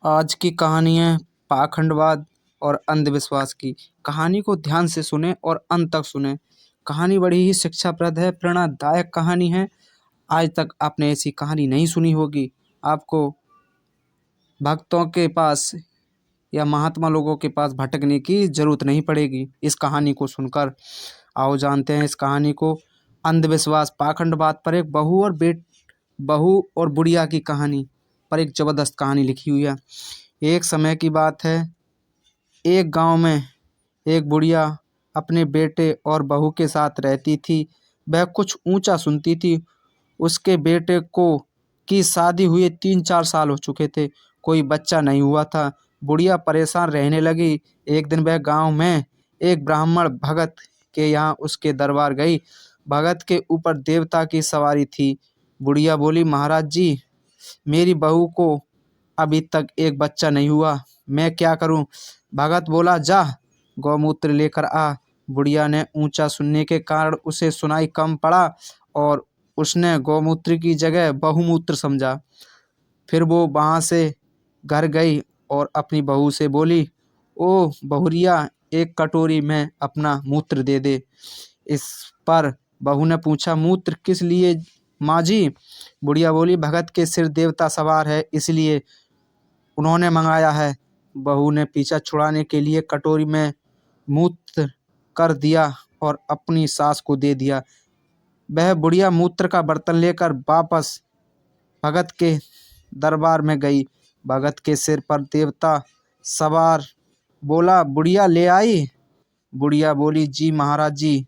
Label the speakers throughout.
Speaker 1: आज की कहानी है पाखंडवाद और अंधविश्वास की। कहानी को ध्यान से सुने और अंत तक सुने। कहानी बड़ी ही शिक्षाप्रद है, प्रेरणादायक कहानी है। आज तक आपने ऐसी कहानी नहीं सुनी होगी। आपको भक्तों के पास या महात्मा लोगों के पास भटकने की जरूरत नहीं पड़ेगी इस कहानी को सुनकर। आओ जानते हैं इस कहानी को। अंधविश्वास पाखंडवाद पर एक बहू और बुढ़िया की कहानी पर एक जबरदस्त कहानी लिखी हुई है। एक समय की बात है, एक गांव में एक बुढ़िया अपने बेटे और बहू के साथ रहती थी। वह कुछ ऊंचा सुनती थी। उसके बेटे को की शादी हुए 3-4 साल हो चुके थे, कोई बच्चा नहीं हुआ था। बुढ़िया परेशान रहने लगी। एक दिन वह गांव में एक ब्राह्मण भगत के यहाँ उसके दरबार गई। भगत के ऊपर देवता की सवारी थी। बुढ़िया बोली, महाराज जी, मेरी बहू को अभी तक एक बच्चा नहीं हुआ, मैं क्या करूं? भगत बोला, जा गौमूत्र लेकर आ। बुढ़िया ने ऊंचा सुनने के कारण उसे सुनाई कम पड़ा और उसने गौमूत्र की जगह बहुमूत्र समझा। फिर वो वहां से घर गई और अपनी बहू से बोली, ओ बहुरिया, एक कटोरी में अपना मूत्र दे दे। इस पर बहू ने पूछा, मूत्र किस लिए माँ जी? बुढ़िया बोली, भगत के सिर देवता सवार है, इसलिए उन्होंने मंगाया है। बहू ने पीछा छुड़ाने के लिए कटोरी में मूत्र कर दिया और अपनी सास को दे दिया। वह बुढ़िया मूत्र का बर्तन लेकर वापस भगत के दरबार में गई। भगत के सिर पर देवता सवार। बोला, बुढ़िया ले आई? बुढ़िया बोली, जी महाराज जी।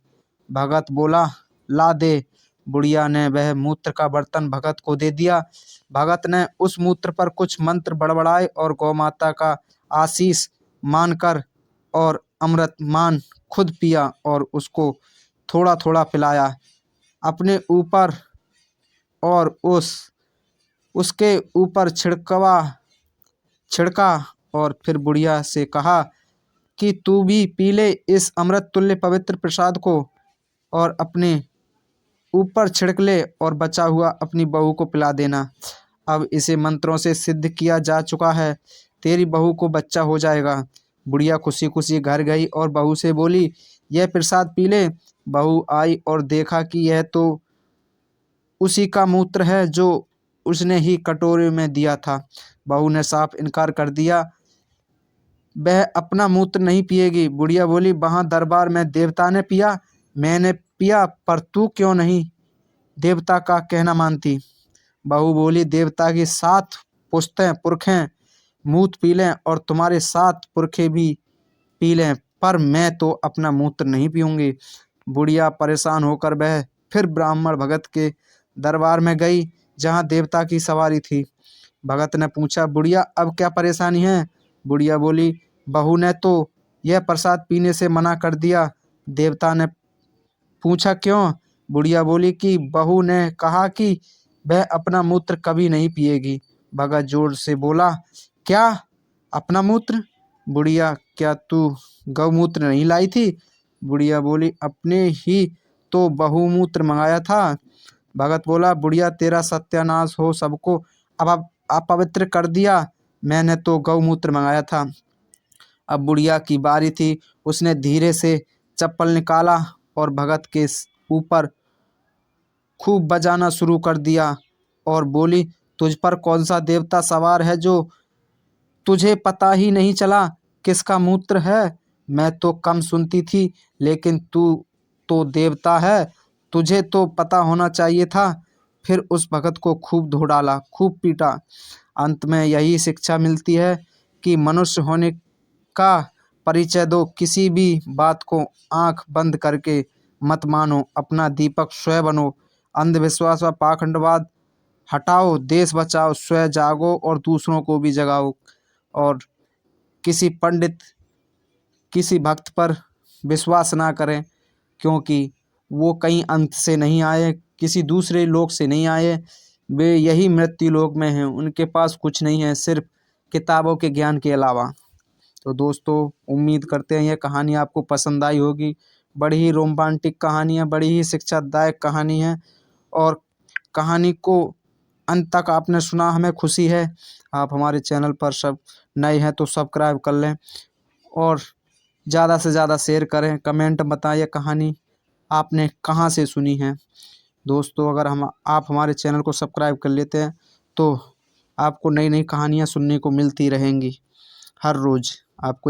Speaker 1: भगत बोला, ला दे। बुढ़िया ने वह मूत्र का बर्तन भगत को दे दिया। भगत ने उस मूत्र पर कुछ मंत्र बड़बड़ाए और गौमाता का आशीष मानकर और अमृत मान खुद पिया और उसको थोड़ा थोड़ा पिलाया अपने ऊपर और उसके ऊपर छिड़का और फिर बुढ़िया से कहा कि तू भी पी ले इस अमृत तुल्य पवित्र प्रसाद को और अपने ऊपर छिड़क ले और बचा हुआ अपनी बहू को पिला देना। अब इसे मंत्रों से सिद्ध किया जा चुका है, तेरी बहू को बच्चा हो जाएगा। बुढ़िया खुशी खुशी घर गई और बहू से बोली, यह प्रसाद पी ले। बहू आई और देखा कि यह तो उसी का मूत्र है जो उसने ही कटोरे में दिया था। बहू ने साफ इनकार कर दिया, वह अपना मूत्र नहीं पिएगी। बुढ़िया बोली, वहां दरबार में देवता ने पिया, मैंने पिया, पर तू क्यों नहीं देवता का कहना मानती? बहू बोली, देवता की 7 पुरखें मूत पी लें और तुम्हारे 7 पुरखे भी पी लें, पर मैं तो अपना मूत्र नहीं पीऊंगी। बुढ़िया परेशान होकर वह फिर ब्राह्मण भगत के दरबार में गई जहाँ देवता की सवारी थी। भगत ने पूछा, बुढ़िया अब क्या परेशानी है? बुढ़िया बोली, बहू ने तो यह प्रसाद पीने से मना कर दिया। देवता ने पूछा, क्यों? बुढ़िया बोली कि बहू ने कहा कि वह अपना मूत्र कभी नहीं पिएगी। भगत जोर से बोला, क्या अपना मूत्र? बुढ़िया, क्या तू गौमूत्र नहीं लाई थी? बुढ़िया बोली, अपने ही तो बहुमूत्र मंगाया था। भगत बोला, बुढ़िया तेरा सत्यानाश हो, सबको अब अपवित्र कर दिया, मैंने तो गौमूत्र मंगाया था। अब बुढ़िया की बारी थी। उसने धीरे से चप्पल निकाला और भगत के ऊपर खूब बजाना शुरू कर दिया और बोली, तुझ पर कौन सा देवता सवार है जो तुझे पता ही नहीं चला किसका मूत्र है? मैं तो कम सुनती थी, लेकिन तू तो देवता है, तुझे तो पता होना चाहिए था। फिर उस भगत को खूब धो डाला, खूब पीटा। अंत में यही शिक्षा मिलती है कि मनुष्य होने का परिचय दो, किसी भी बात को आंख बंद करके मत मानो, अपना दीपक स्वयं बनो। अंधविश्वास व पाखंडवाद हटाओ, देश बचाओ, स्वयं जागो और दूसरों को भी जगाओ। और किसी पंडित, किसी भक्त पर विश्वास ना करें, क्योंकि वो कहीं अंत से नहीं आए, किसी दूसरे लोक से नहीं आए, वे यही मृत्यु लोक में हैं। उनके पास कुछ नहीं है सिर्फ किताबों के ज्ञान के अलावा। तो दोस्तों, उम्मीद करते हैं यह कहानी आपको पसंद आई होगी। बड़ी ही रोमांटिक कहानी है, बड़ी ही शिक्षादायक कहानी है और कहानी को अंत तक आपने सुना, हमें खुशी है। आप हमारे चैनल पर सब नए हैं तो सब्सक्राइब कर लें और ज़्यादा से ज़्यादा शेयर करें। कमेंट बताइए कहानी आपने कहाँ से सुनी है। दोस्तों, अगर आप हमारे चैनल को सब्सक्राइब कर लेते हैं तो आपको नई नई कहानियाँ सुनने को मिलती रहेंगी हर रोज़। आपको